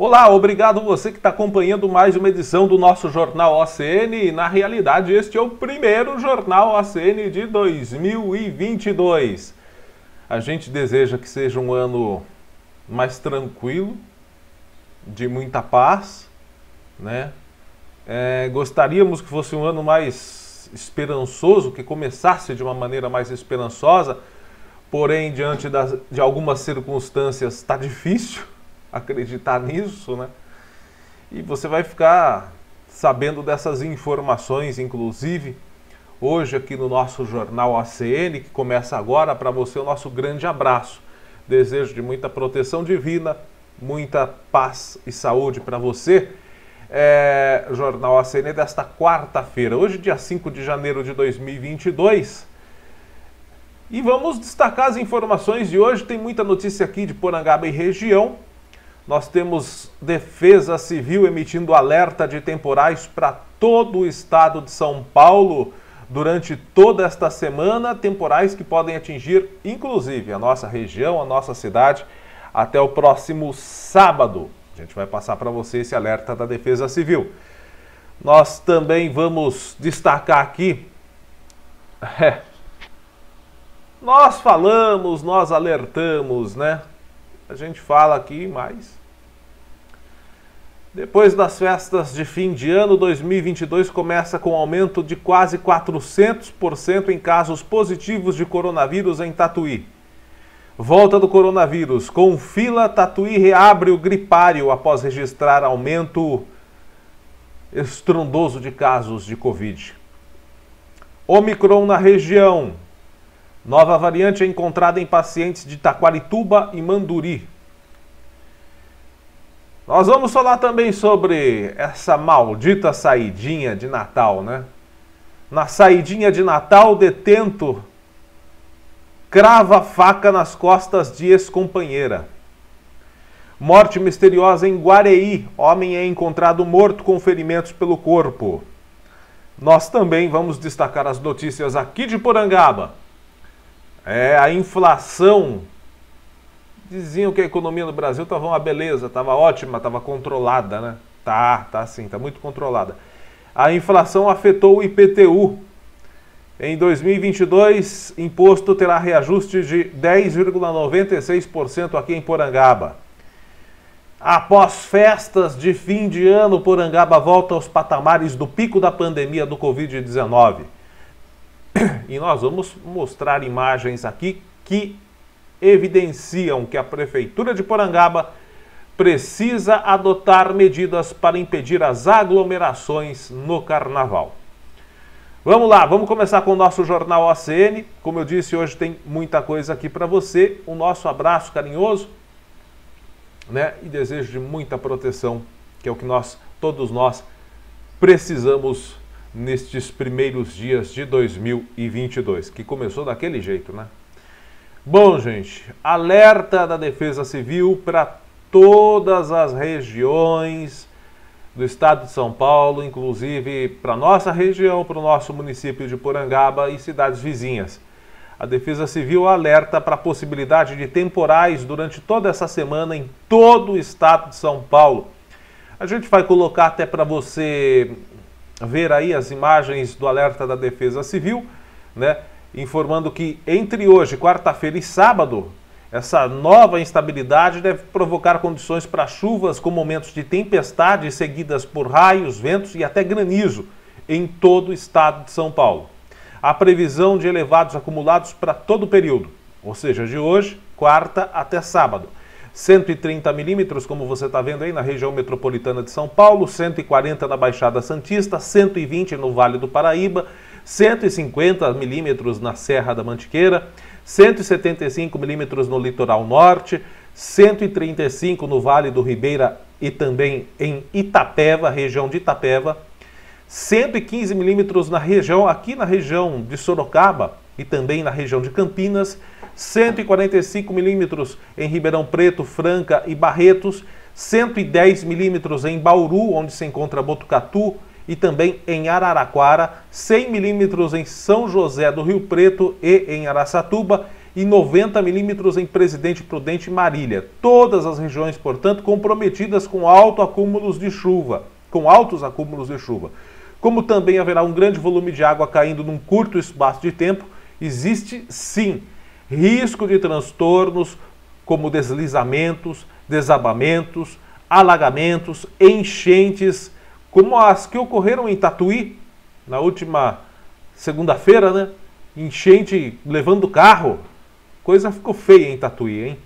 Olá, obrigado você que está acompanhando mais uma edição do nosso Jornal OCN. Na realidade, este é o primeiro Jornal OCN de 2022. A gente deseja que seja um ano mais tranquilo, de muita paz, né? Gostaríamos que fosse um ano mais esperançoso, que começasse de uma maneira mais esperançosa, porém, diante de algumas circunstâncias, está difícil acreditar nisso, né? E você vai ficar sabendo dessas informações, inclusive, hoje aqui no nosso Jornal ACN, que começa agora. Para você, o nosso grande abraço. Desejo de muita proteção divina, muita paz e saúde para você. Jornal ACN desta quarta-feira, hoje dia 5 de janeiro de 2022. E vamos destacar as informações de hoje. Tem muita notícia aqui de Porangaba e região. Nós temos Defesa Civil emitindo alerta de temporais para todo o estado de São Paulo durante toda esta semana. Temporais que podem atingir, inclusive, a nossa região, a nossa cidade, até o próximo sábado. A gente vai passar para você esse alerta da Defesa Civil. Nós também vamos destacar aqui... Nós falamos, nós alertamos, né? A gente fala aqui, mas depois das festas de fim de ano, 2022 começa com um aumento de quase 400% em casos positivos de coronavírus em Tatuí. Volta do coronavírus. Com fila, Tatuí reabre o gripário após registrar aumento estrondoso de casos de Covid. Omicron na região. Nova variante é encontrada em pacientes de Taquarituba e Manduri. Nós vamos falar também sobre essa maldita saidinha de Natal, né? Na saidinha de Natal, detento crava faca nas costas de ex-companheira. Morte misteriosa em Guareí. Homem é encontrado morto com ferimentos pelo corpo. Nós também vamos destacar as notícias aqui de Porangaba. A inflação, diziam que a economia no Brasil estava uma beleza, estava ótima, estava controlada, né? Tá sim, tá muito controlada. A inflação afetou o IPTU. Em 2022, imposto terá reajuste de 10,96% aqui em Porangaba. Após festas de fim de ano, Porangaba volta aos patamares do pico da pandemia do Covid-19. E nós vamos mostrar imagens aqui que evidenciam que a Prefeitura de Porangaba precisa adotar medidas para impedir as aglomerações no Carnaval. Vamos lá, vamos começar com o nosso Jornal ACN. Como eu disse, hoje tem muita coisa aqui para você. O nosso abraço carinhoso, né? E desejo de muita proteção, que é o que todos nós precisamos nestes primeiros dias de 2022, que começou daquele jeito, né? Bom, gente, alerta da Defesa Civil para todas as regiões do estado de São Paulo, inclusive para nossa região, para o nosso município de Porangaba e cidades vizinhas. A Defesa Civil alerta para a possibilidade de temporais durante toda essa semana em todo o estado de São Paulo. A gente vai colocar até para você ver aí as imagens do alerta da Defesa Civil, né? Informando que entre hoje, quarta-feira e sábado, essa nova instabilidade deve provocar condições para chuvas com momentos de tempestade seguidas por raios, ventos e até granizo em todo o estado de São Paulo. Há previsão de elevados acumulados para todo o período, ou seja, de hoje, quarta até sábado. 130 milímetros, como você está vendo aí na região metropolitana de São Paulo, 140 na Baixada Santista, 120 no Vale do Paraíba, 150 milímetros na Serra da Mantiqueira, 175 milímetros no Litoral Norte, 135 no Vale do Ribeira e também em Itapeva, região de Itapeva, 115 milímetros aqui na região de Sorocaba e também na região de Campinas, 145 milímetros em Ribeirão Preto, Franca e Barretos, 110 milímetros em Bauru, onde se encontra Botucatu, e também em Araraquara, 100 milímetros em São José do Rio Preto e em Araçatuba, e 90 milímetros em Presidente Prudente e Marília. Todas as regiões, portanto, comprometidas com altos acúmulos de chuva. Como também haverá um grande volume de água caindo num curto espaço de tempo, existe sim risco de transtornos como deslizamentos, desabamentos, alagamentos, enchentes, como as que ocorreram em Tatuí na última segunda-feira, né? Enchente levando carro. Coisa ficou feia em Tatuí, hein?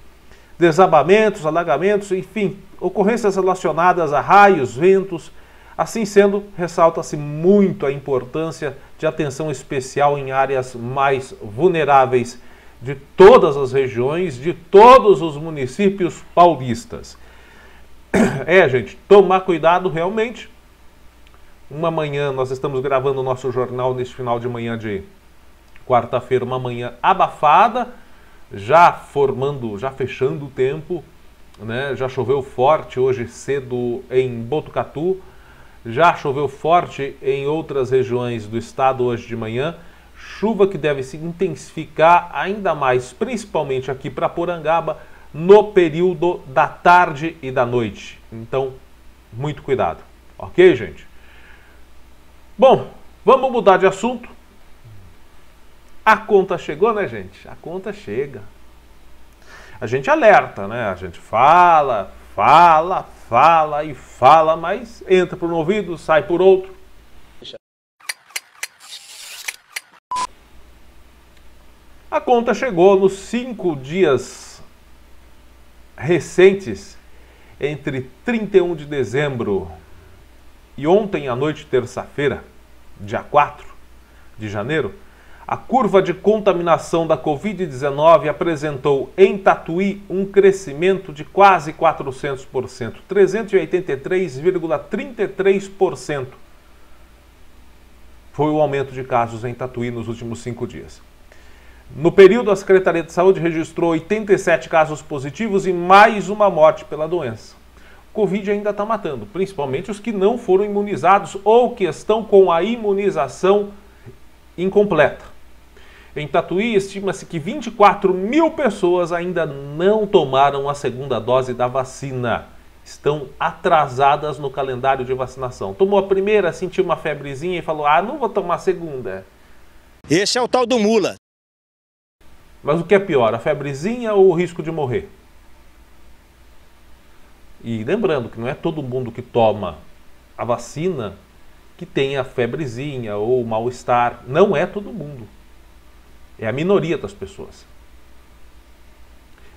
Desabamentos, alagamentos, enfim, ocorrências relacionadas a raios, ventos. Assim sendo, ressalta-se muito a importância de atenção especial em áreas mais vulneráveis de todas as regiões, de todos os municípios paulistas. Gente, tomar cuidado realmente. Uma manhã, nós estamos gravando o nosso jornal neste final de manhã de quarta-feira, uma manhã abafada, já fechando o tempo, né? Já choveu forte hoje cedo em Botucatu, já choveu forte em outras regiões do estado hoje de manhã, chuva que deve se intensificar ainda mais, principalmente aqui para Porangaba, no período da tarde e da noite. Então, muito cuidado, ok, gente? Bom, vamos mudar de assunto. A conta chegou, né, gente? A conta chega. A gente alerta, né? A gente fala, mas entra por um ouvido, sai por outro. A conta chegou nos 5 dias recentes, entre 31 de dezembro e ontem à noite, terça-feira, dia 4 de janeiro, a curva de contaminação da Covid-19 apresentou em Tatuí um crescimento de quase 400%, 383,33%. Foi o aumento de casos em Tatuí nos últimos 5 dias. No período, a Secretaria de Saúde registrou 87 casos positivos e mais uma morte pela doença. O Covid ainda está matando, principalmente os que não foram imunizados ou que estão com a imunização incompleta. Em Tatuí, estima-se que 24 mil pessoas ainda não tomaram a segunda dose da vacina. Estão atrasadas no calendário de vacinação. Tomou a primeira, sentiu uma febrezinha e falou, não vou tomar a segunda. Esse é o tal do mula. Mas o que é pior, a febrezinha ou o risco de morrer? E lembrando que não é todo mundo que toma a vacina que tem a febrezinha ou o mal-estar. Não é todo mundo. É a minoria das pessoas.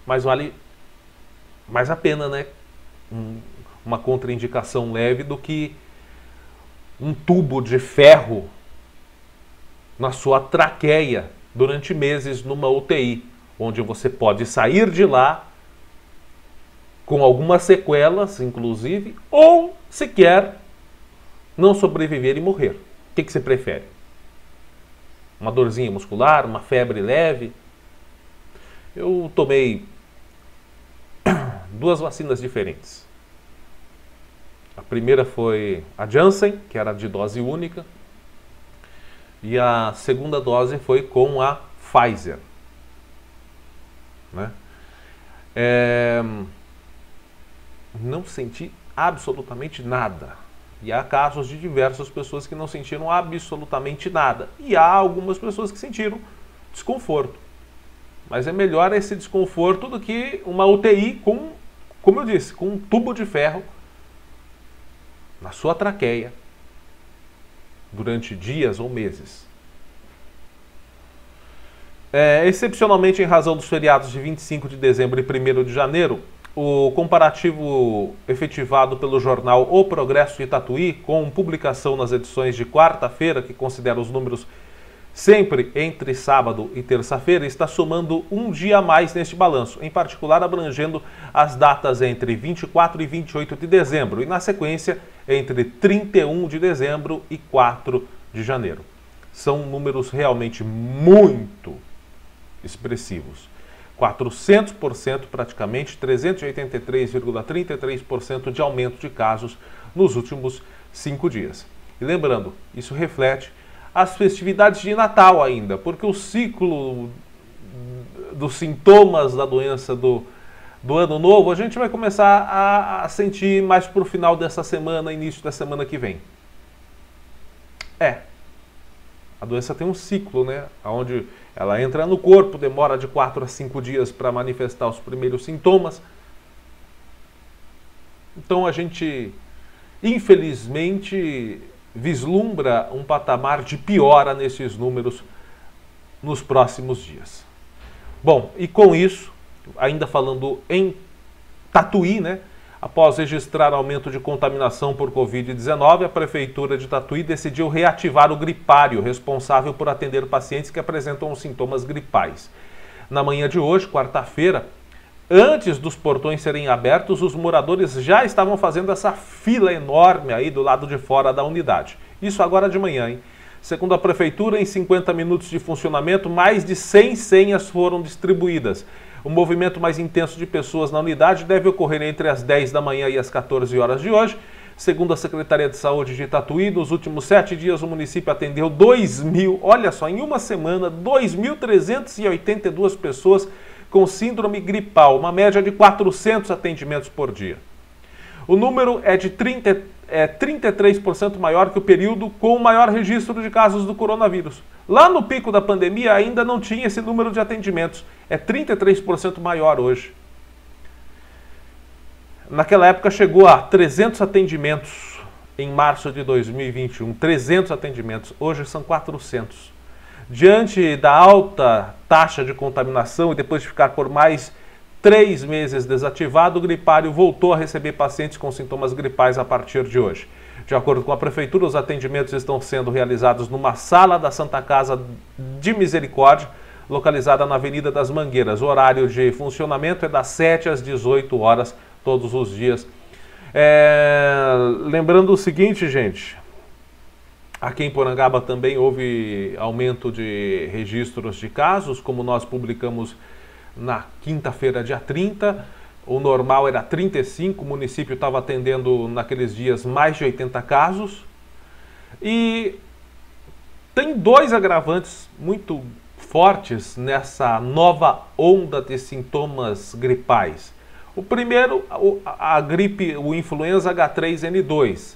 Mas vale mais a pena, né? Uma contraindicação leve do que um tubo de ferro na sua traqueia durante meses numa UTI, onde você pode sair de lá com algumas sequelas, inclusive, ou sequer não sobreviver e morrer. O que você prefere? Uma dorzinha muscular, uma febre leve? Eu tomei 2 vacinas diferentes. A primeira foi a Janssen, que era de dose única, e a segunda dose foi com a Pfizer, né? Não senti absolutamente nada. E há casos de diversas pessoas que não sentiram absolutamente nada. E há algumas pessoas que sentiram desconforto. Mas é melhor esse desconforto do que uma UTI com, como eu disse, com um tubo de ferro na sua traqueia durante dias ou meses. Excepcionalmente, em razão dos feriados de 25 de dezembro e 1º de janeiro, o comparativo efetivado pelo jornal O Progresso de Tatuí, com publicação nas edições de quarta-feira, que considera os números sempre entre sábado e terça-feira, está somando um dia a mais neste balanço, em particular abrangendo as datas entre 24 e 28 de dezembro e, na sequência, entre 31 de dezembro e 4 de janeiro. São números realmente muito expressivos. 400% praticamente, 383,33% de aumento de casos nos últimos 5 dias. E lembrando, isso reflete as festividades de Natal ainda, porque o ciclo dos sintomas da doença do ano novo, a gente vai começar a sentir mais para o final dessa semana, início da semana que vem. A doença tem um ciclo, né? Onde ela entra no corpo, demora de 4 a 5 dias para manifestar os primeiros sintomas. Então a gente, infelizmente, vislumbra um patamar de piora nesses números nos próximos dias. Bom, e com isso, ainda falando em Tatuí, né? Após registrar aumento de contaminação por Covid-19, a Prefeitura de Tatuí decidiu reativar o gripário, responsável por atender pacientes que apresentam sintomas gripais. Na manhã de hoje, quarta-feira, antes dos portões serem abertos, os moradores já estavam fazendo essa fila enorme aí do lado de fora da unidade. Isso agora de manhã, hein? Segundo a Prefeitura, em 50 minutos de funcionamento, mais de 100 senhas foram distribuídas. O movimento mais intenso de pessoas na unidade deve ocorrer entre as 10 da manhã e as 14 horas de hoje. Segundo a Secretaria de Saúde de Tatuí, nos últimos 7 dias o município atendeu 2.000, olha só, em uma semana, 2.382 pessoas com síndrome gripal, uma média de 400 atendimentos por dia. O número é de 33% maior que o período com o maior registro de casos do coronavírus. Lá no pico da pandemia ainda não tinha esse número de atendimentos. É 33% maior hoje. Naquela época chegou a 300 atendimentos em março de 2021. 300 atendimentos. Hoje são 400. Diante da alta taxa de contaminação e depois de ficar por mais 3 meses desativado, o gripário voltou a receber pacientes com sintomas gripais a partir de hoje. De acordo com a Prefeitura, os atendimentos estão sendo realizados numa sala da Santa Casa de Misericórdia, localizada na Avenida das Mangueiras. O horário de funcionamento é das 7 às 18 horas, todos os dias. Lembrando o seguinte, gente, aqui em Porangaba também houve aumento de registros de casos, como nós publicamos na quinta-feira, dia 30, o normal era 35, o município estava atendendo naqueles dias mais de 80 casos. E tem 2 agravantes muito fortes nessa nova onda de sintomas gripais. O primeiro, a gripe, o influenza H3N2,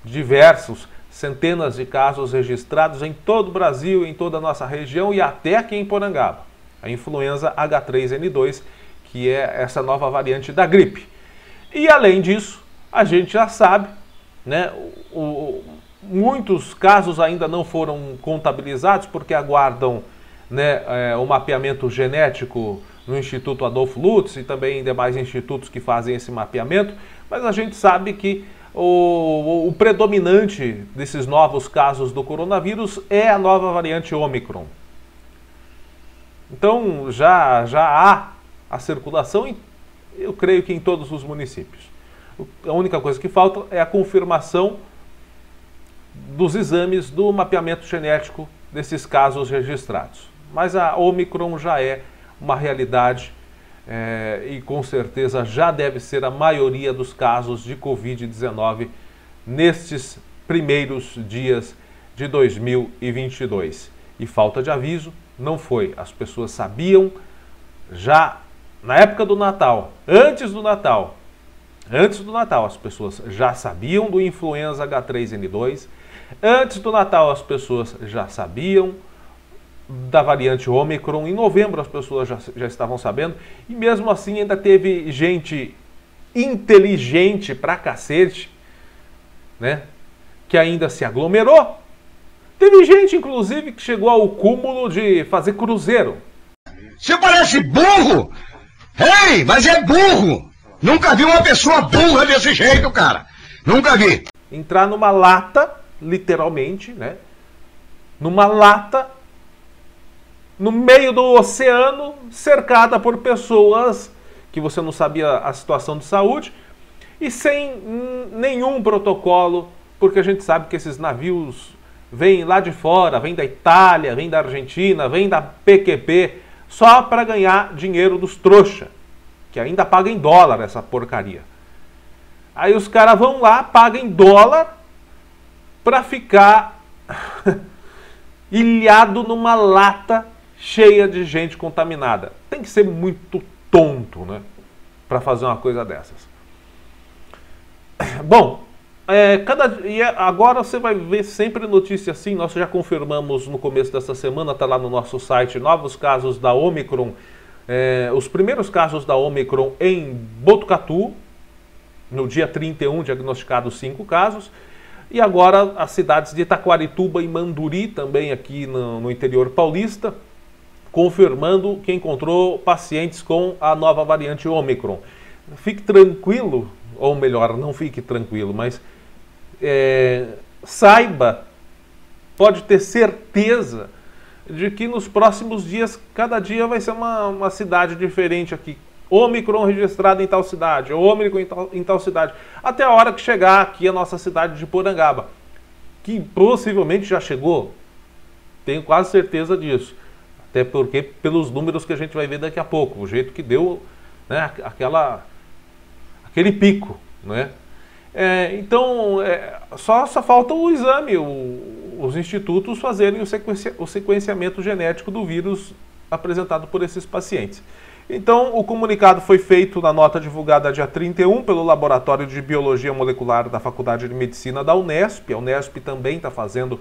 diversos, centenas de casos registrados em todo o Brasil, em toda a nossa região e até aqui em Porangaba. A influenza H3N2, que é essa nova variante da gripe. E além disso, a gente já sabe, né, muitos casos ainda não foram contabilizados porque aguardam, né, o mapeamento genético no Instituto Adolfo Lutz e também em demais institutos que fazem esse mapeamento, mas a gente sabe que o predominante desses novos casos do coronavírus é a nova variante Ômicron. Então já há a circulação, eu creio que em todos os municípios. A única coisa que falta é a confirmação dos exames do mapeamento genético desses casos registrados. Mas a Ômicron já é uma realidade e com certeza já deve ser a maioria dos casos de Covid-19 nestes primeiros dias de 2022. E falta de aviso não foi. As pessoas sabiam já na época do Natal, antes do Natal, as pessoas já sabiam do influenza H3N2, antes do Natal as pessoas já sabiam da variante Ômicron, em novembro as pessoas já estavam sabendo, e mesmo assim ainda teve gente inteligente pra cacete, né, que ainda se aglomerou. Teve gente, inclusive, que chegou ao cúmulo de fazer cruzeiro. Você parece burro! Ei, mas é burro! Nunca vi uma pessoa burra desse jeito, cara! Nunca vi! Entrar numa lata, literalmente, né? Numa lata, no meio do oceano, cercada por pessoas que você não sabia a situação de saúde e sem nenhum protocolo, porque a gente sabe que esses navios vêm lá de fora, vêm da Itália, vêm da Argentina, vêm da PQP, só para ganhar dinheiro dos trouxa, que ainda pagam em dólar essa porcaria. Aí os caras vão lá, pagam em dólar para ficar ilhado numa lata cheia de gente contaminada. Tem que ser muito tonto, né, para fazer uma coisa dessas. Bom, agora você vai ver sempre notícia assim. Nós já confirmamos no começo dessa semana, está lá no nosso site, novos casos da Omicron. Os primeiros casos da Omicron em Botucatu, no dia 31, diagnosticados 5 casos. E agora as cidades de Taquarituba e Manduri, também aqui no interior paulista, confirmando que encontrou pacientes com a nova variante Omicron. Fique tranquilo, ou melhor, não fique tranquilo, mas saiba, pode ter certeza de que nos próximos dias, cada dia vai ser uma cidade diferente aqui. Omicron registrado em tal cidade, Omicron em tal cidade, até a hora que chegar aqui a nossa cidade de Porangaba, que possivelmente já chegou, tenho quase certeza disso, até porque pelos números que a gente vai ver daqui a pouco, o jeito que deu, né, aquele pico, né? Então, só falta o exame, os institutos fazerem o sequenciamento genético do vírus apresentado por esses pacientes. Então, o comunicado foi feito na nota divulgada dia 31 pelo Laboratório de Biologia Molecular da Faculdade de Medicina da Unesp. A Unesp também está fazendo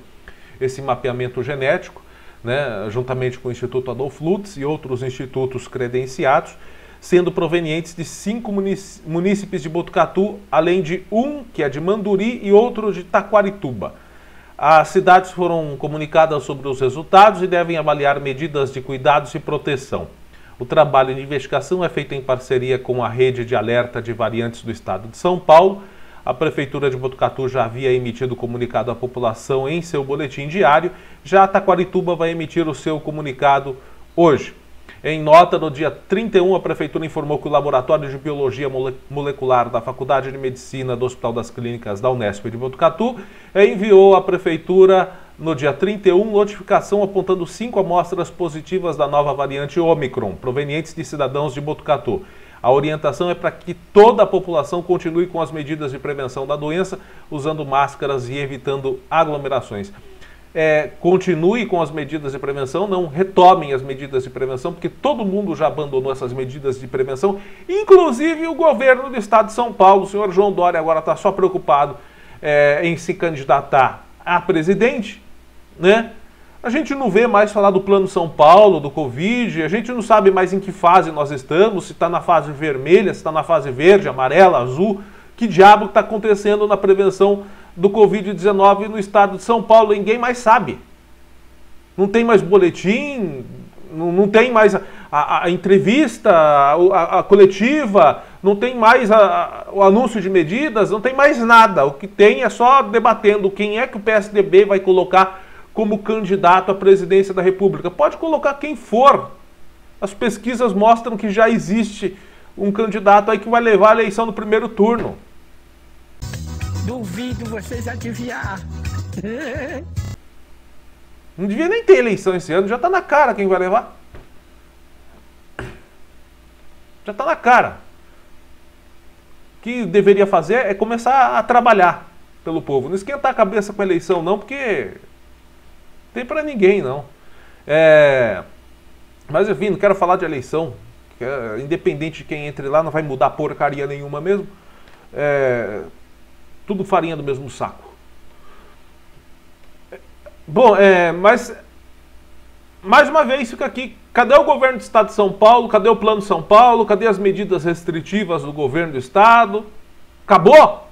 esse mapeamento genético, né, juntamente com o Instituto Adolf Lutz e outros institutos credenciados, sendo provenientes de 5 munícipes de Botucatu, além de um que é de Manduri e outro de Taquarituba. As cidades foram comunicadas sobre os resultados e devem avaliar medidas de cuidados e proteção. O trabalho de investigação é feito em parceria com a Rede de Alerta de Variantes do Estado de São Paulo. A Prefeitura de Botucatu já havia emitido comunicado à população em seu boletim diário. Já a Taquarituba vai emitir o seu comunicado hoje. Em nota, no dia 31, a Prefeitura informou que o Laboratório de Biologia Molecular da Faculdade de Medicina do Hospital das Clínicas da Unesp de Botucatu enviou à Prefeitura, no dia 31, notificação apontando 5 amostras positivas da nova variante Omicron, provenientes de cidadãos de Botucatu. A orientação é para que toda a população continue com as medidas de prevenção da doença, usando máscaras e evitando aglomerações. Continue com as medidas de prevenção, não retomem as medidas de prevenção, porque todo mundo já abandonou essas medidas de prevenção, inclusive o governo do estado de São Paulo. O senhor João Dória agora está só preocupado em se candidatar a presidente, né? A gente não vê mais falar do Plano São Paulo, do Covid, a gente não sabe mais em que fase nós estamos, se está na fase vermelha, se está na fase verde, amarela, azul. Que diabo está acontecendo na prevenção do Covid-19 no estado de São Paulo? Ninguém mais sabe. Não tem mais boletim, não tem mais a entrevista, a coletiva, não tem mais o anúncio de medidas, não tem mais nada. O que tem é só debatendo quem é que o PSDB vai colocar como candidato à presidência da República. Pode colocar quem for. As pesquisas mostram que já existe um candidato aí que vai levar a eleição no primeiro turno. Duvido vocês adivinhar. Não devia nem ter eleição esse ano, já está na cara quem vai levar. Já está na cara. O que deveria fazer é começar a trabalhar pelo povo. Não esquentar a cabeça com a eleição não, porque não tem para ninguém não. Mas enfim, não quero falar de eleição. Independente de quem entre lá, não vai mudar porcaria nenhuma mesmo. Tudo farinha do mesmo saco. Bom, mas mais uma vez fica aqui. Cadê o governo do estado de São Paulo? Cadê o Plano São Paulo? Cadê as medidas restritivas do governo do estado? Acabou?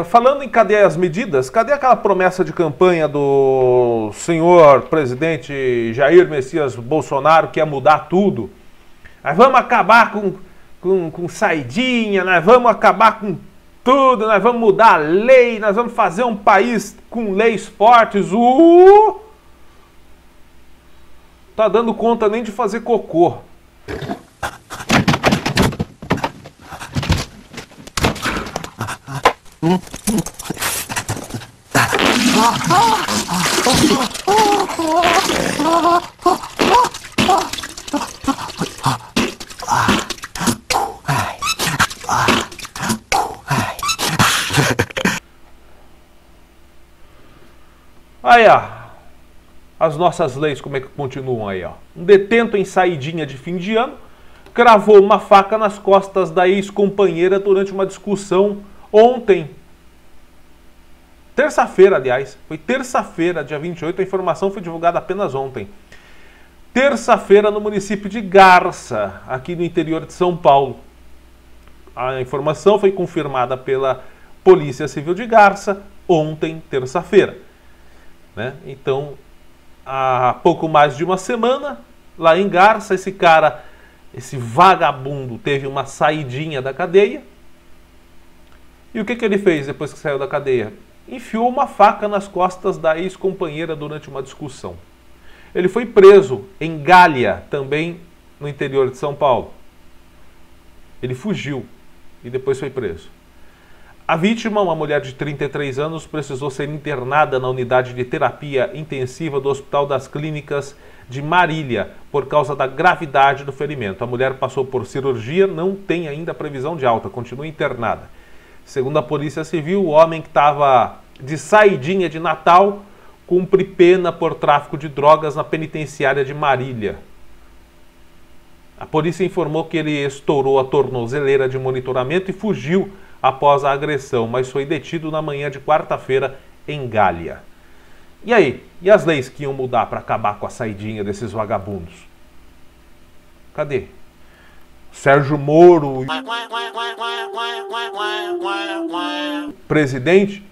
Falando em cadê as medidas, cadê aquela promessa de campanha do senhor presidente Jair Messias Bolsonaro que ia mudar tudo? Nós vamos acabar com saidinha, nós vamos acabar com tudo, nós vamos mudar a lei, nós vamos fazer um país com leis fortes. Tá dando conta nem de fazer cocô. Aí, ó, as nossas leis como é que continuam aí, ó. Um detento em saidinha de fim de ano cravou uma faca nas costas da ex-companheira durante uma discussão ontem. Terça-feira, aliás. Foi terça-feira, dia 28, a informação foi divulgada apenas ontem. Terça-feira, no município de Garça, aqui no interior de São Paulo. A informação foi confirmada pela Polícia Civil de Garça ontem, terça-feira. Né? Então, há pouco mais de uma semana, lá em Garça, esse cara, esse vagabundo, teve uma saidinha da cadeia. E o que ele fez depois que saiu da cadeia? Enfiou uma faca nas costas da ex-companheira durante uma discussão. Ele foi preso em Gália, também no interior de São Paulo. Ele fugiu e depois foi preso. A vítima, uma mulher de 33 anos, precisou ser internada na unidade de terapia intensiva do Hospital das Clínicas de Marília por causa da gravidade do ferimento. A mulher passou por cirurgia, não tem ainda previsão de alta, continua internada. Segundo a Polícia Civil, o homem que estava de saidinha de Natal cumpre pena por tráfico de drogas na penitenciária de Marília. A polícia informou que ele estourou a tornozeleira de monitoramento e fugiu após a agressão, mas foi detido na manhã de quarta-feira em Gália. E aí? E as leis que iam mudar para acabar com a saidinha desses vagabundos? Cadê? Sérgio Moro, presidente,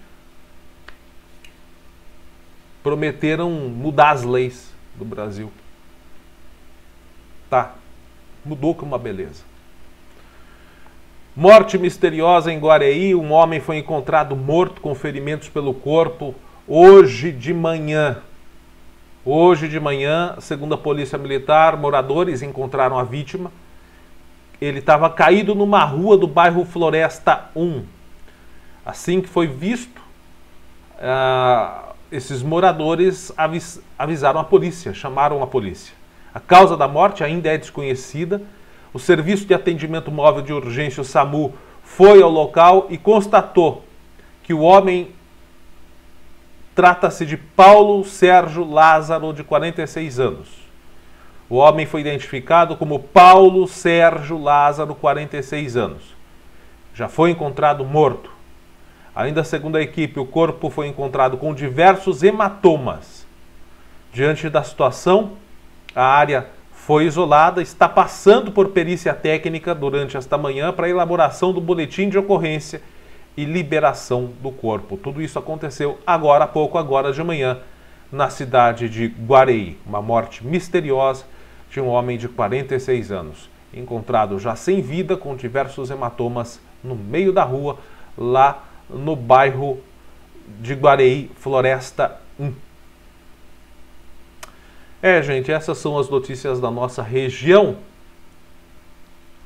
prometeram mudar as leis do Brasil. Tá, mudou com uma beleza. Morte misteriosa em Guareí, um homem foi encontrado morto com ferimentos pelo corpo hoje de manhã. Hoje de manhã, segundo a Polícia Militar, moradores encontraram a vítima. Ele estava caído numa rua do bairro Floresta 1. Assim que foi visto, esses moradores avisaram a polícia, chamaram a polícia. A causa da morte ainda é desconhecida. O Serviço de Atendimento Móvel de Urgência, o SAMU, foi ao local e constatou que o homem trata-se de Paulo Sérgio Lázaro, de 46 anos. O homem foi identificado como Paulo Sérgio Lázaro, 46 anos. Já foi encontrado morto. Ainda segundo a equipe, o corpo foi encontrado com diversos hematomas. Diante da situação, a área foi isolada, está passando por perícia técnica durante esta manhã para a elaboração do boletim de ocorrência e liberação do corpo. Tudo isso aconteceu agora há pouco, agora de manhã, na cidade de Guareí. Uma morte misteriosa de um homem de 46 anos, encontrado já sem vida, com diversos hematomas no meio da rua, lá no bairro de Guareí, Floresta 1. Gente, essas são as notícias da nossa região.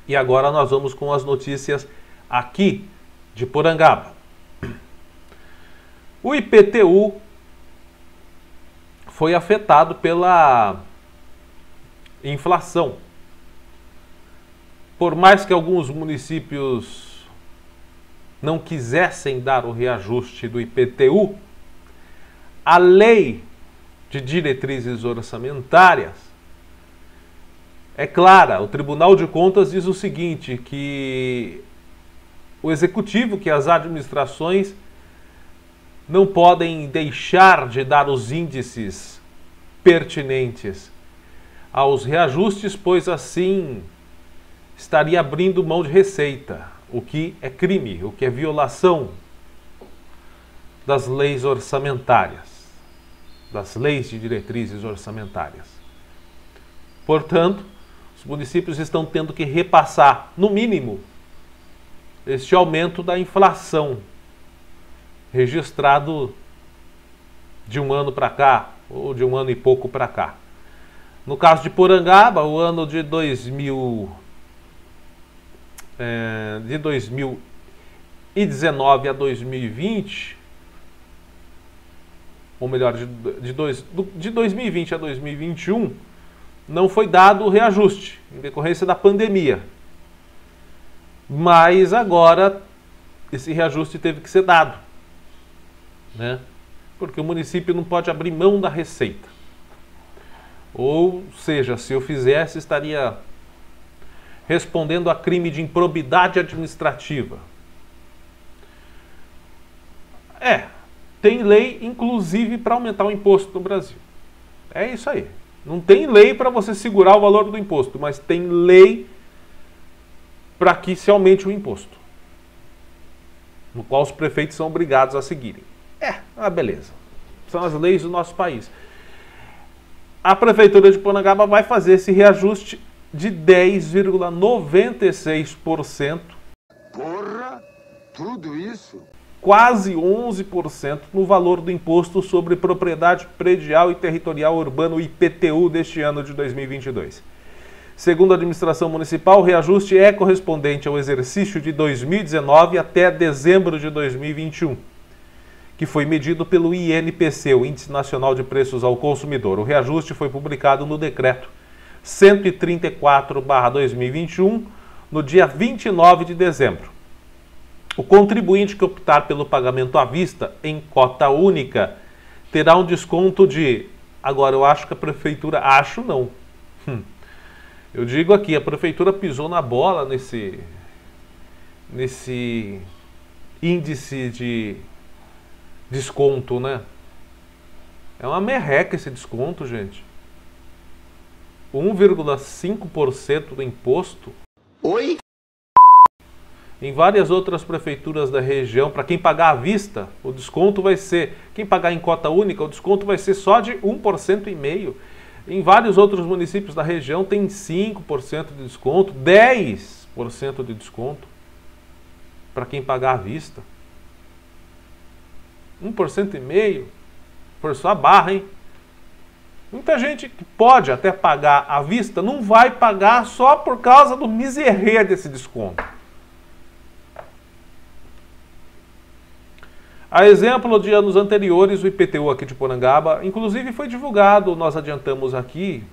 E agora nós vamos com as notícias aqui de Porangaba. O IPTU foi afetado pela inflação. Por mais que alguns municípios não quisessem dar o reajuste do IPTU, a lei de diretrizes orçamentárias é clara. O Tribunal de Contas diz o seguinte, que o Executivo, que as administrações não podem deixar de dar os índices pertinentes aos reajustes, pois assim estaria abrindo mão de receita, o que é crime, o que é violação das leis orçamentárias, das leis de diretrizes orçamentárias. Portanto, os municípios estão tendo que repassar, no mínimo, este aumento da inflação registrado de um ano para cá, ou de um ano e pouco para cá. No caso de Porangaba, o ano de 2019 a 2020, ou melhor, de 2020 a 2021, não foi dado o reajuste, em decorrência da pandemia. Mas agora esse reajuste teve que ser dado, né? porque o município não pode abrir mão da receita. Ou seja, se eu fizesse, estaria respondendo a crime de improbidade administrativa. Tem lei, inclusive, para aumentar o imposto no Brasil. É isso aí. Não tem lei para você segurar o valor do imposto, mas tem lei para que se aumente o imposto, no qual os prefeitos são obrigados a seguirem. Beleza. São as leis do nosso país. A Prefeitura de Porangaba vai fazer esse reajuste de 10,96%. Porra, tudo isso? Quase 11% no valor do Imposto sobre Propriedade Predial e Territorial Urbano, IPTU, deste ano de 2022. Segundo a administração municipal, o reajuste é correspondente ao exercício de 2019 até dezembro de 2021, que foi medido pelo INPC, o Índice Nacional de Preços ao Consumidor. O reajuste foi publicado no Decreto 134/2021, no dia 29 de dezembro. O contribuinte que optar pelo pagamento à vista em cota única terá um desconto de... Agora, eu acho que a prefeitura... Acho não. Eu digo aqui, a prefeitura pisou na bola nesse índice de desconto, né? É uma merreca esse desconto, gente. 1,5% do imposto. Oi? Em várias outras prefeituras da região, para quem pagar à vista, o desconto vai ser... Quem pagar em cota única, o desconto vai ser só de 1,5%. Em vários outros municípios da região tem 5% de desconto, 10% de desconto para quem pagar à vista. 1,5%, por sua barra, hein? Muita gente que pode até pagar à vista não vai pagar só por causa do miserê desse desconto. A exemplo de anos anteriores, o IPTU aqui de Porangaba, inclusive foi divulgado, nós adiantamos aqui,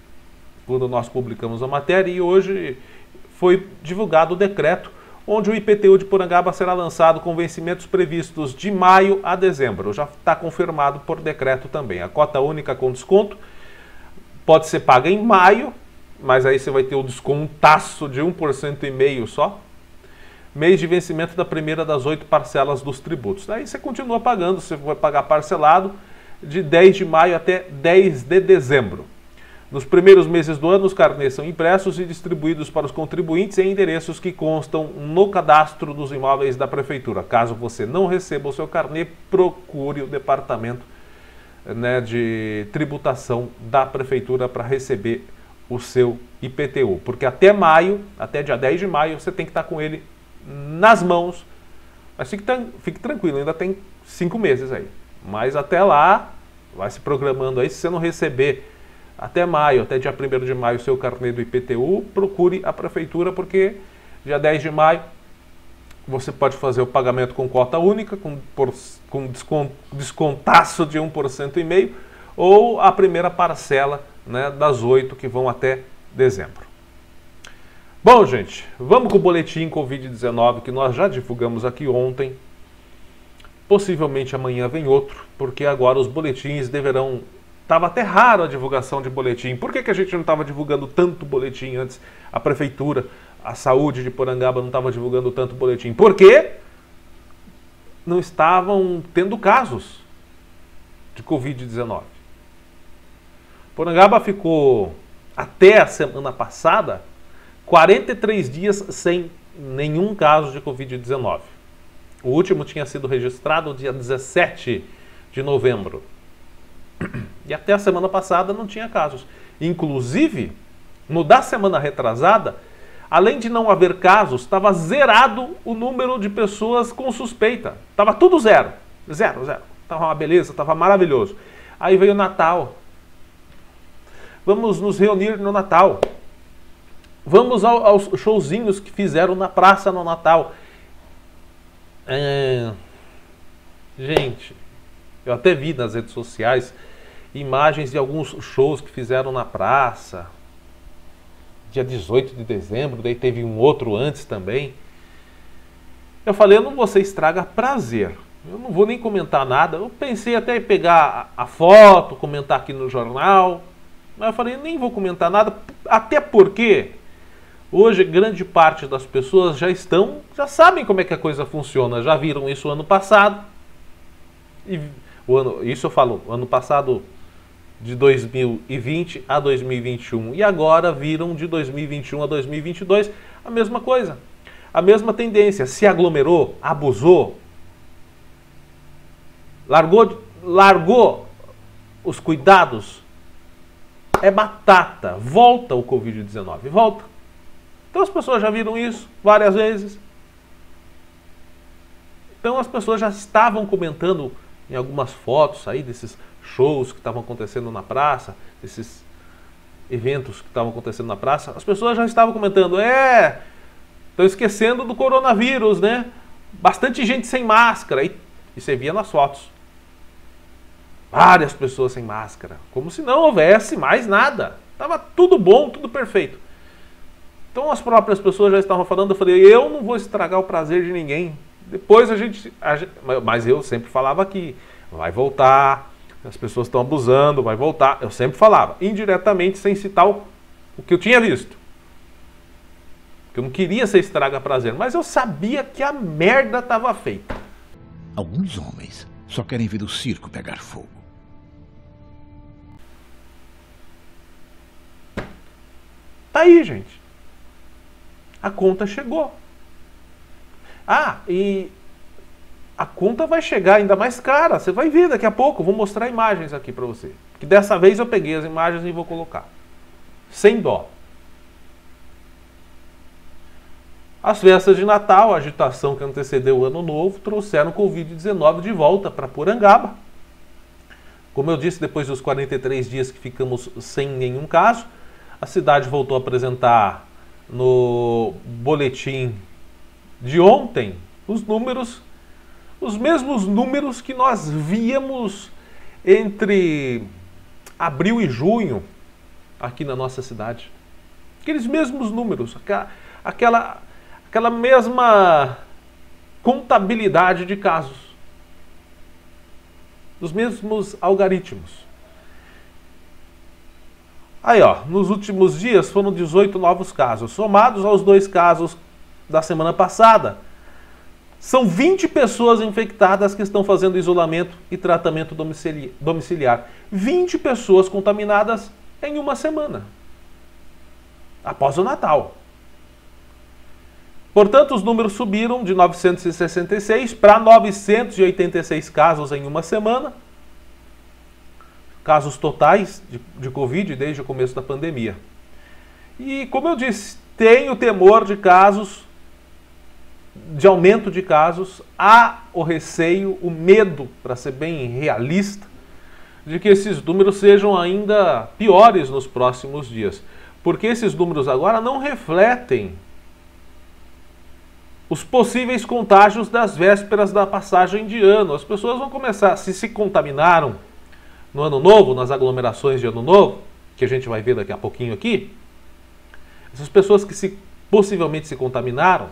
quando nós publicamos a matéria, e hoje foi divulgado o decreto, onde o IPTU de Porangaba será lançado com vencimentos previstos de maio a dezembro. Já está confirmado por decreto também. A cota única com desconto pode ser paga em maio, mas aí você vai ter o descontaço de 1,5% só. Mês de vencimento da primeira das 8 parcelas dos tributos. Daí você continua pagando, você vai pagar parcelado de 10 de maio até 10 de dezembro. Nos primeiros meses do ano, os carnês são impressos e distribuídos para os contribuintes em endereços que constam no cadastro dos imóveis da Prefeitura. Caso você não receba o seu carnê, procure o departamento de tributação da Prefeitura para receber o seu IPTU. Porque até maio, até dia 10 de maio, você tem que estar com ele nas mãos. Mas fique tranquilo, ainda tem 5 meses aí. Mas até lá, vai se programando aí. Se você não receber até maio, até dia 1º de maio, o seu carnê do IPTU, procure a Prefeitura, porque dia 10 de maio você pode fazer o pagamento com cota única, com descontaço de 1,5%, ou a primeira parcela, né, das 8 que vão até dezembro. Bom, gente, vamos com o boletim Covid-19 que nós já divulgamos aqui ontem. Possivelmente amanhã vem outro, porque agora os boletins deverão... Estava até raro a divulgação de boletim. Por que a gente não estava divulgando tanto boletim antes? A Prefeitura, a Saúde de Porangaba não estava divulgando tanto boletim. Por quê? Não estavam tendo casos de Covid-19. Porangaba ficou, até a semana passada, 43 dias sem nenhum caso de Covid-19. O último tinha sido registrado no dia 17 de novembro. E até a semana passada não tinha casos. Inclusive, no da semana retrasada, além de não haver casos, estava zerado o número de pessoas com suspeita. Estava tudo zero. Zero. Estava uma beleza, estava maravilhoso. Aí veio o Natal. Vamos nos reunir no Natal. Vamos aos showzinhos que fizeram na praça no Natal. Gente, eu até vi nas redes sociais imagens de alguns shows que fizeram na praça. Dia 18 de dezembro, daí teve um outro antes também. Eu falei, eu não vou ser estraga prazer. Eu não vou nem comentar nada. Eu pensei até em pegar a foto, comentar aqui no jornal. Mas eu falei, nem vou comentar nada. Até porque hoje grande parte das pessoas já sabem como é que a coisa funciona. Já viram isso ano passado. Isso eu falo, ano passado de 2020 a 2021. E agora viram de 2021 a 2022 a mesma coisa. A mesma tendência. Se aglomerou, abusou, largou os cuidados, é batata. Volta o Covid-19, volta. Então as pessoas já viram isso várias vezes. Então as pessoas já estavam comentando em algumas fotos aí desses shows que estavam acontecendo na praça, desses eventos que estavam acontecendo na praça. As pessoas já estavam comentando, estão esquecendo do coronavírus, né? Bastante gente sem máscara. E você via nas fotos. Várias pessoas sem máscara. Como se não houvesse mais nada. Estava tudo bom, tudo perfeito. Então as próprias pessoas já estavam falando, eu falei, eu não vou estragar o prazer de ninguém. Depois mas eu sempre falava que vai voltar, as pessoas estão abusando, vai voltar. Eu sempre falava, indiretamente, sem citar o que eu tinha visto. Eu não queria ser estraga prazer, mas eu sabia que a merda estava feita. Alguns homens só querem ver o circo pegar fogo. Tá aí, gente. A conta chegou. E a conta vai chegar ainda mais cara. Você vai ver daqui a pouco. Vou mostrar imagens aqui para você. Que dessa vez eu peguei as imagens e vou colocar. Sem dó. As festas de Natal, a agitação que antecedeu o Ano Novo, trouxeram o Covid-19 de volta para Porangaba. Como eu disse, depois dos 43 dias que ficamos sem nenhum caso, a cidade voltou a apresentar no boletim de ontem os mesmos números que nós víamos entre abril e junho aqui na nossa cidade. Aqueles mesmos números, aquela mesma contabilidade de casos, dos mesmos algoritmos. Aí, nos últimos dias foram 18 novos casos, somados aos 2 casos da semana passada. São 20 pessoas infectadas que estão fazendo isolamento e tratamento domiciliar. 20 pessoas contaminadas em uma semana, após o Natal. Portanto, os números subiram de 966 para 986 casos em uma semana. Casos totais de Covid desde o começo da pandemia. E, como eu disse, tem o temor de casos, de aumento de casos, há o receio, o medo, para ser bem realista, de que esses números sejam ainda piores nos próximos dias. Porque esses números agora não refletem os possíveis contágios das vésperas da passagem de ano. As pessoas vão começar, se contaminaram no Ano Novo, nas aglomerações de Ano Novo, que a gente vai ver daqui a pouquinho aqui, essas pessoas que possivelmente se contaminaram,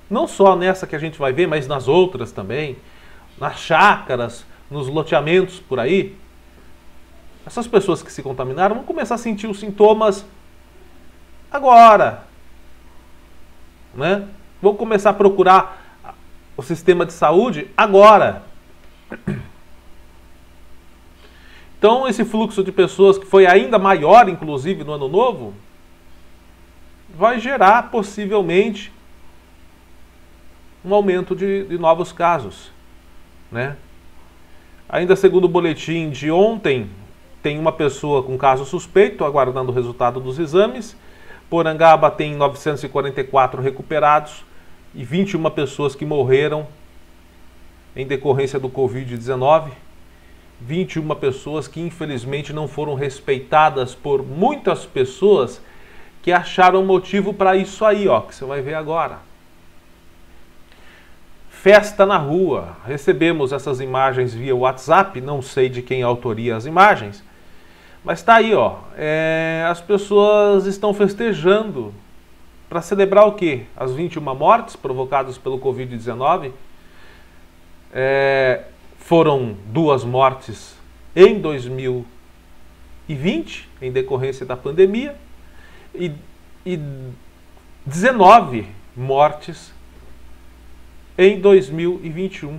não só nessa que a gente vai ver, mas nas outras também, nas chácaras, nos loteamentos por aí, essas pessoas que se contaminaram vão começar a sentir os sintomas agora, né? Vão começar a procurar o sistema de saúde agora. Então, esse fluxo de pessoas, que foi ainda maior, inclusive, no Ano Novo, vai gerar, possivelmente, um aumento de novos casos, né? Ainda segundo o boletim de ontem, tem uma pessoa com caso suspeito, aguardando o resultado dos exames. Porangaba tem 944 recuperados e 21 pessoas que morreram em decorrência do Covid-19. 21 pessoas que infelizmente não foram respeitadas por muitas pessoas que acharam motivo para isso aí, que você vai ver agora. Festa na rua. Recebemos essas imagens via WhatsApp, não sei de quem autoria as imagens, mas está aí, as pessoas estão festejando para celebrar o quê? As 21 mortes provocadas pelo Covid-19. foram 2 mortes em 2020, em decorrência da pandemia, e 19 mortes em 2021.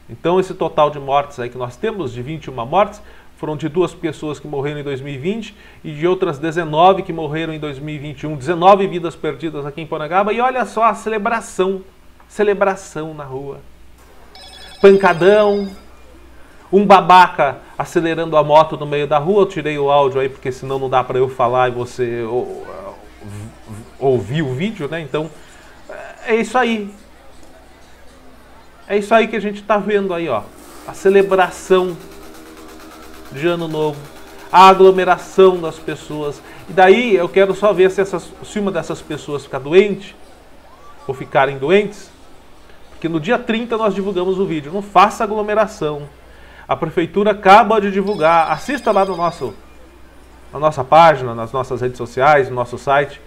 Então esse total de mortes aí que nós temos, de 21 mortes, foram de 2 pessoas que morreram em 2020 e de outras 19 que morreram em 2021. 19 vidas perdidas aqui em Porangaba. E olha só a celebração na rua. Pancadão, um babaca acelerando a moto no meio da rua. Eu tirei o áudio aí porque senão não dá para eu falar e você ouvir o vídeo, né? Então, é isso aí. É isso aí que a gente está vendo aí, ó. A celebração de Ano Novo, a aglomeração das pessoas. E daí eu quero só ver se uma dessas pessoas ficar doente ou ficarem doentes, porque no dia 30 nós divulgamos o vídeo. Não faça aglomeração. A prefeitura acaba de divulgar. Assista lá no na nossa página, nas nossas redes sociais, no nosso site.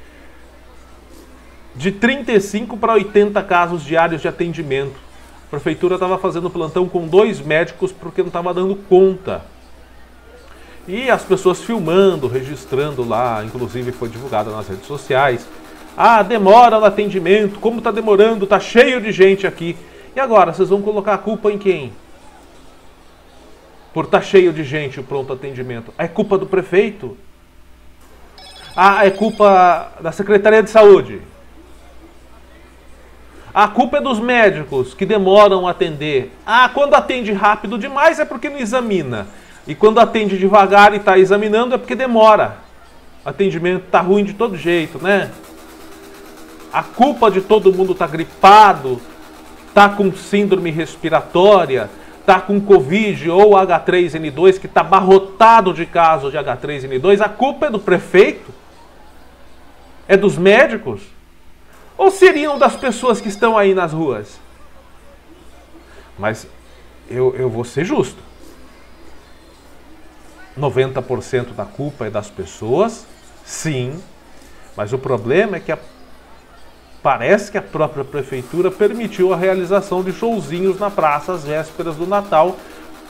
De 35 para 80 casos diários de atendimento. A prefeitura estava fazendo plantão com 2 médicos porque não estava dando conta. E as pessoas filmando, registrando lá, inclusive foi divulgado nas redes sociais. Ah, demora no atendimento, como está demorando, está cheio de gente aqui. E agora, vocês vão colocar a culpa em quem? Por estar cheio de gente o pronto atendimento. É culpa do prefeito? Ah, é culpa da Secretaria de Saúde? A culpa é dos médicos que demoram a atender. Ah, quando atende rápido demais é porque não examina. E quando atende devagar e está examinando é porque demora. O atendimento está ruim de todo jeito, né? A culpa de todo mundo estar gripado, está com síndrome respiratória, está com Covid ou H3N2, que está abarrotado de casos de H3N2. A culpa é do prefeito? É dos médicos? Ou seriam das pessoas que estão aí nas ruas? Mas eu vou ser justo. 90% da culpa é das pessoas, sim. Mas o problema é que parece que a própria prefeitura permitiu a realização de showzinhos na praça às vésperas do Natal,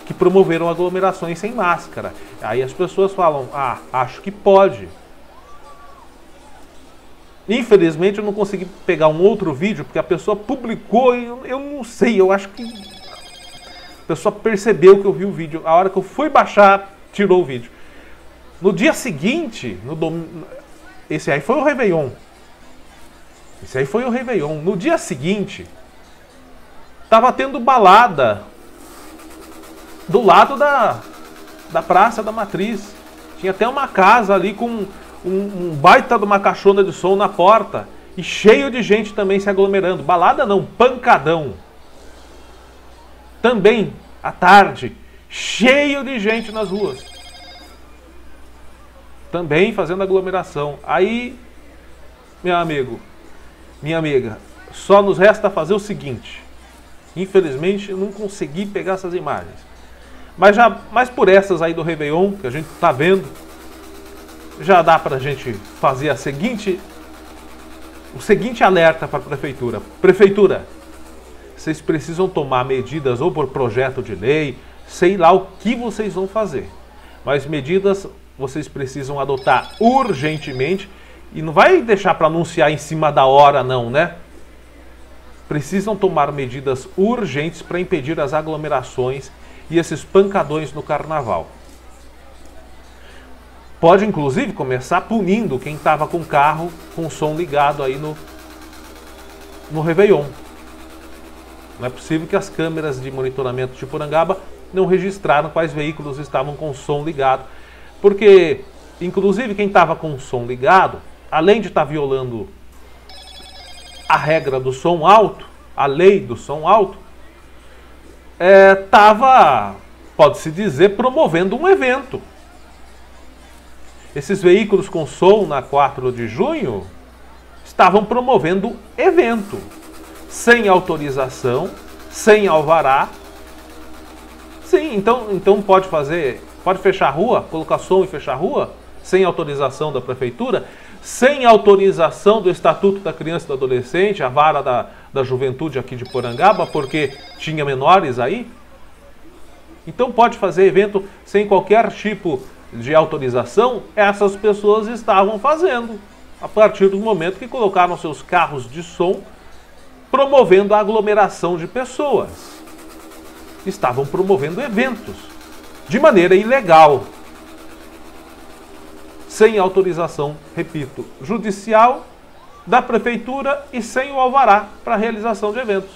que promoveram aglomerações sem máscara. Aí as pessoas falam, ah, acho que pode. Infelizmente eu não consegui pegar um outro vídeo, porque a pessoa publicou e eu não sei, eu acho que a pessoa percebeu que eu vi o vídeo. A hora que eu fui baixar, tirou o vídeo. No dia seguinte, esse aí foi o Réveillon. No dia seguinte, tava tendo balada do lado da Praça da Matriz. Tinha até uma casa ali com um baita de uma caixona de som na porta e cheio de gente também se aglomerando. Balada não, pancadão. Também, à tarde, cheio de gente nas ruas. Também fazendo aglomeração. Aí, meu amigo, minha amiga, só nos resta fazer o seguinte. Infelizmente, eu não consegui pegar essas imagens. Mas por essas aí do Réveillon, que a gente está vendo, já dá para a gente fazer o seguinte alerta para a prefeitura. Prefeitura, vocês precisam tomar medidas ou por projeto de lei, sei lá o que vocês vão fazer. Mas medidas vocês precisam adotar urgentemente e não vai deixar para anunciar em cima da hora não, né? Precisam tomar medidas urgentes para impedir as aglomerações e esses pancadões no carnaval. Pode, inclusive, começar punindo quem estava com carro com o som ligado aí no Réveillon. Não é possível que as câmeras de monitoramento de Porangaba não registraram quais veículos estavam com o som ligado. Porque, inclusive, quem estava com o som ligado, além de estar violando a regra do som alto, a lei do som alto, estava, pode-se dizer, promovendo um evento. Esses veículos com som na 4 de junho estavam promovendo evento, sem autorização, sem alvará. Sim, então pode fechar a rua, colocar som e fechar a rua, sem autorização da prefeitura, sem autorização do Estatuto da Criança e do Adolescente, a vara da Juventude aqui de Porangaba, porque tinha menores aí. Então pode fazer evento sem qualquer tipo de autorização. Essas pessoas estavam fazendo, a partir do momento que colocaram seus carros de som, promovendo a aglomeração de pessoas. Estavam promovendo eventos de maneira ilegal, sem autorização, repito, judicial, da prefeitura e sem o alvará para a realização de eventos.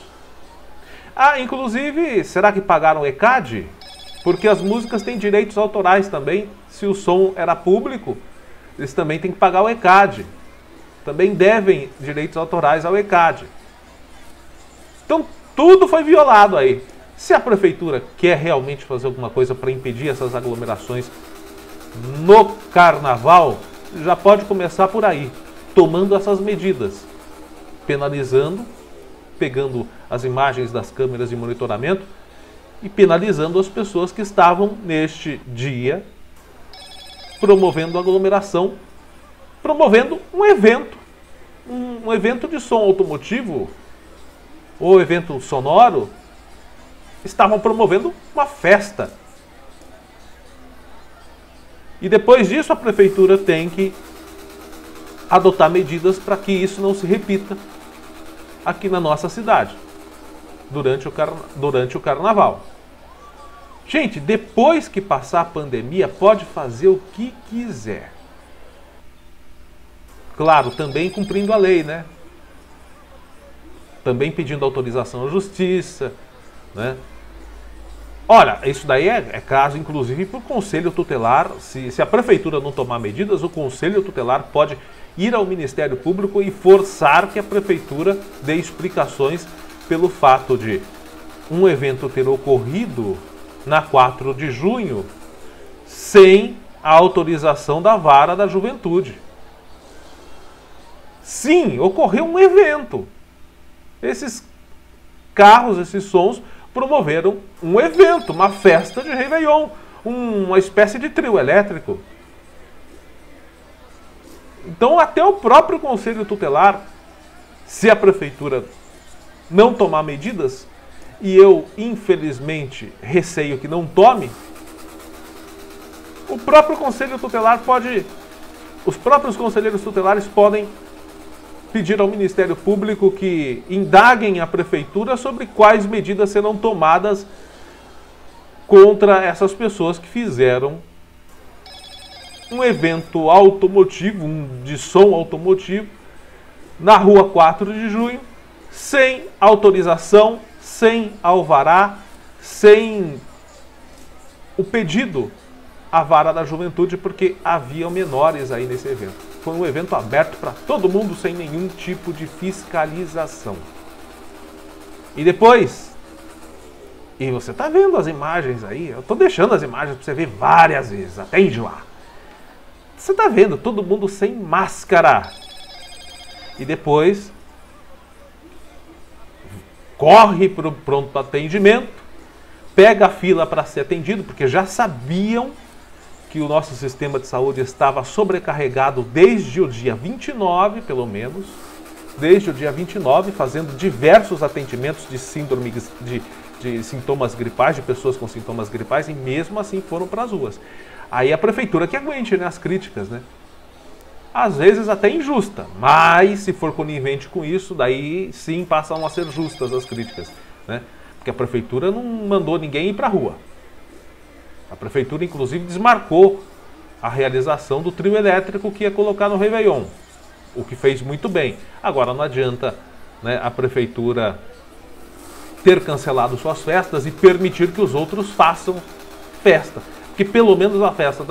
Ah, inclusive, será que pagaram o ECAD? Porque as músicas têm direitos autorais também. Se o som era público, eles também têm que pagar o ECAD. Também devem direitos autorais ao ECAD. Então, tudo foi violado aí. Se a prefeitura quer realmente fazer alguma coisa para impedir essas aglomerações no carnaval, já pode começar por aí, tomando essas medidas, penalizando, pegando as imagens das câmeras de monitoramento e penalizando as pessoas que estavam neste dia promovendo aglomeração, promovendo um evento, um evento de som automotivo ou evento sonoro. Estavam promovendo uma festa. E depois disso a prefeitura tem que adotar medidas para que isso não se repita aqui na nossa cidade durante o carnaval. Gente, depois que passar a pandemia, pode fazer o que quiser. Claro, também cumprindo a lei, né? Também pedindo autorização à justiça, né? Olha, isso daí é caso, inclusive, para o Conselho Tutelar. Se a Prefeitura não tomar medidas, o Conselho Tutelar pode ir ao Ministério Público e forçar que a Prefeitura dê explicações pelo fato de um evento ter ocorrido na 4 de junho sem a autorização da Vara da Juventude. Sim, ocorreu um evento. Esses carros, esses sons promoveram um evento, uma festa de Réveillon, uma espécie de trio elétrico. Então até o próprio Conselho Tutelar, se a Prefeitura não tomar medidas, e eu infelizmente receio que não tome, o próprio Conselho Tutelar pode, os próprios conselheiros tutelares podem pedir ao Ministério Público que indaguem a Prefeitura sobre quais medidas serão tomadas contra essas pessoas que fizeram um evento automotivo, de som automotivo, na rua 4 de junho, sem autorização, sem alvará, sem o pedido à Vara da Juventude, porque havia menores aí nesse evento. Foi um evento aberto para todo mundo, sem nenhum tipo de fiscalização. E depois, e você está vendo as imagens aí, eu estou deixando as imagens para você ver várias vezes, até enjoar. Você está vendo todo mundo sem máscara. E depois, corre para o pronto atendimento, pega a fila para ser atendido, porque já sabiam que o nosso sistema de saúde estava sobrecarregado desde o dia 29, pelo menos, desde o dia 29, fazendo diversos atendimentos de síndromes, de sintomas gripais, de pessoas com sintomas gripais, e mesmo assim foram para as ruas. Aí a prefeitura que aguente, né, as críticas, né? Às vezes até injusta, mas se for conivente com isso, daí sim passam a ser justas as críticas, né? Porque a prefeitura não mandou ninguém ir para a rua. A prefeitura, inclusive, desmarcou a realização do trio elétrico que ia colocar no Réveillon, o que fez muito bem. Agora, não adianta, né, a prefeitura ter cancelado suas festas e permitir que os outros façam festa. Porque pelo menos a festa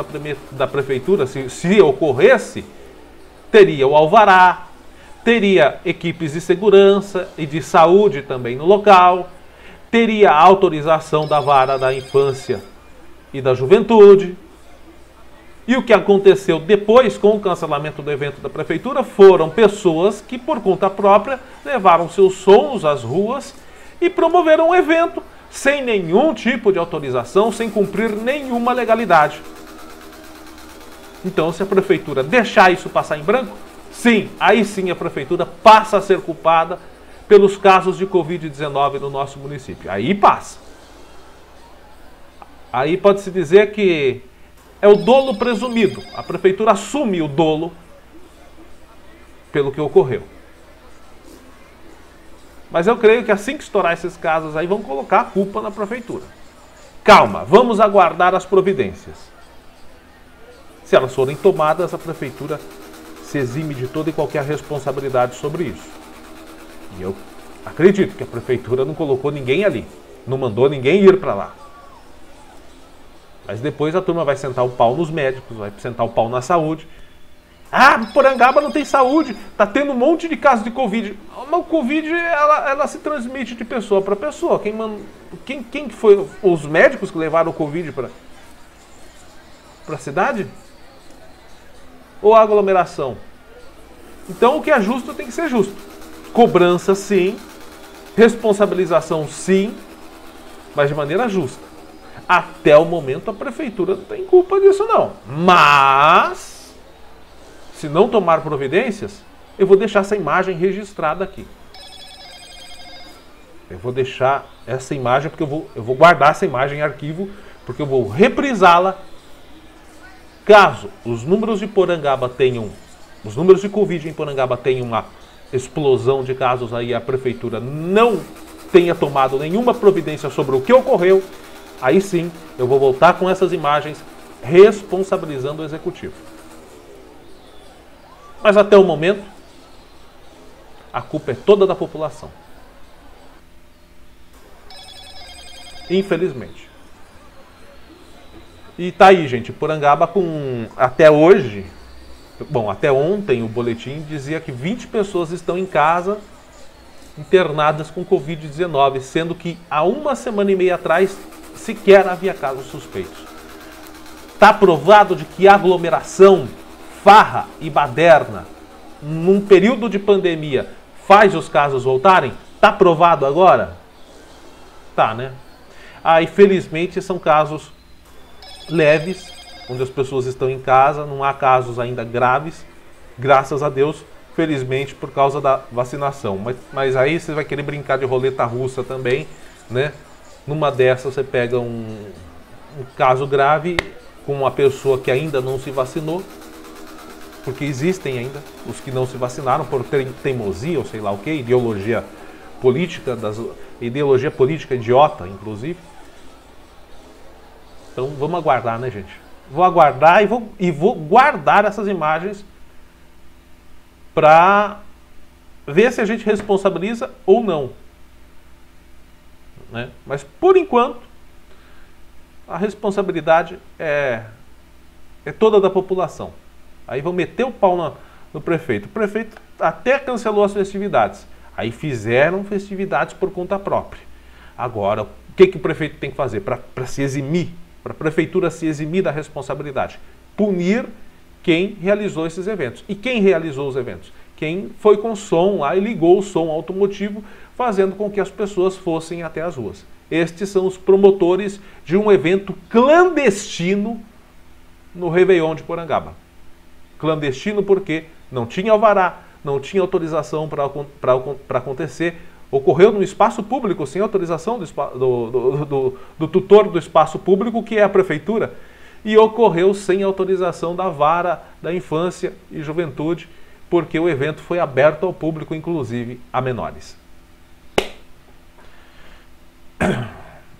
da prefeitura, se ocorresse, teria o alvará, teria equipes de segurança e de saúde também no local, teria a autorização da Vara da Infância e da Juventude. E o que aconteceu depois com o cancelamento do evento da prefeitura foram pessoas que por conta própria levaram seus sons às ruas e promoveram um evento sem nenhum tipo de autorização, sem cumprir nenhuma legalidade. Então, se a prefeitura deixar isso passar em branco, sim, aí sim a prefeitura passa a ser culpada pelos casos de Covid-19 no nosso município. Aí passa. Aí pode-se dizer que é o dolo presumido. A prefeitura assume o dolo pelo que ocorreu. Mas eu creio que assim que estourar esses casos aí, vão colocar a culpa na prefeitura. Calma, vamos aguardar as providências. Se elas forem tomadas, a prefeitura se exime de toda e qualquer responsabilidade sobre isso. E eu acredito que a prefeitura não colocou ninguém ali, não mandou ninguém ir para lá. Mas depois a turma vai sentar o pau nos médicos, vai sentar o pau na saúde. Ah, Porangaba não tem saúde, tá tendo um monte de casos de Covid. Mas o Covid, ela se transmite de pessoa para pessoa. Quem foi? Os médicos que levaram o Covid para a cidade? Ou a aglomeração? Então o que é justo tem que ser justo. Cobrança sim, responsabilização sim, mas de maneira justa. Até o momento a prefeitura não tem culpa disso não. Mas, se não tomar providências, eu vou deixar essa imagem registrada aqui. Eu vou deixar essa imagem, porque eu vou guardar essa imagem em arquivo, porque eu vou reprisá-la. Caso os números de Porangaba tenham, os números de Covid em Porangaba tenham uma explosão de casos aí, a prefeitura não tenha tomado nenhuma providência sobre o que ocorreu, aí sim eu vou voltar com essas imagens responsabilizando o executivo. Mas até o momento, a culpa é toda da população. Infelizmente. E tá aí, gente, Porangaba com, até hoje, bom, até ontem o boletim dizia que 20 pessoas estão em casa internadas com Covid-19, sendo que há uma semana e meia atrás sequer havia casos suspeitos. Está provado de que aglomeração, farra e baderna, num período de pandemia, faz os casos voltarem? Está provado agora? Tá, né? Aí, felizmente, são casos leves, onde as pessoas estão em casa, não há casos ainda graves, graças a Deus, felizmente, por causa da vacinação. Mas aí você vai querer brincar de roleta russa também, né? Numa dessas você pega um caso grave com uma pessoa que ainda não se vacinou, porque existem ainda os que não se vacinaram por teimosia ou sei lá o que, ideologia política idiota, inclusive. Então vamos aguardar, né, gente? Vou aguardar e vou guardar essas imagens para ver se a gente responsabiliza ou não. Né? Mas por enquanto a responsabilidade é toda da população. Aí vão meter o pau no prefeito. O prefeito até cancelou as festividades. Aí fizeram festividades por conta própria. Agora, o que o prefeito tem que fazer para se eximir? Para a prefeitura se eximir da responsabilidade? Punir quem realizou esses eventos. E quem realizou os eventos? Quem foi com som lá e ligou o som automotivo, fazendo com que as pessoas fossem até as ruas. Estes são os promotores de um evento clandestino no Réveillon de Porangaba. Clandestino porque não tinha alvará, não tinha autorização para acontecer. Ocorreu no espaço público, sem autorização do tutor do espaço público, que é a prefeitura. E ocorreu sem autorização da Vara da Infância e Juventude, porque o evento foi aberto ao público, inclusive a menores.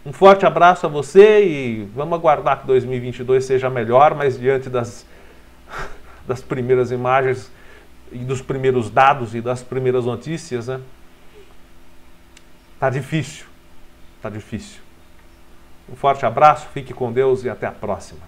Um forte abraço a você e vamos aguardar que 2022 seja melhor, mas diante das primeiras imagens e dos primeiros dados e das primeiras notícias, né? Tá difícil. Tá difícil. Um forte abraço, fique com Deus e até a próxima.